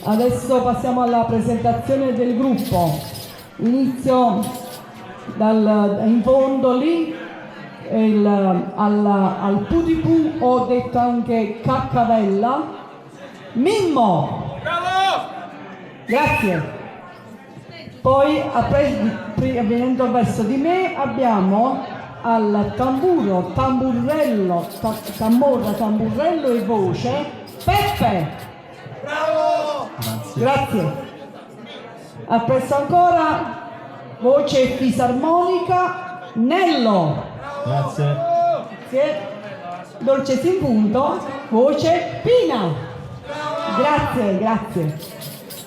Adesso passiamo alla presentazione del gruppo. Inizio in fondo lì, al putipu, ho detto anche caccavella. Mimmo! Bravo! Grazie. Poi, venendo verso di me, abbiamo al tamburo, tamburello, camorra, tamburello e voce, Peppe! Bravo! Grazie. Appresso ancora, voce fisarmonica, Nello! Grazie. Grazie. Dolce in punto, voce Pina! Grazie, grazie.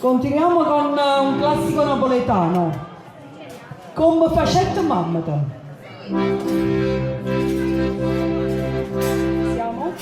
Continuiamo con un classico napoletano. Comm, fatt, mammeta. Siamo?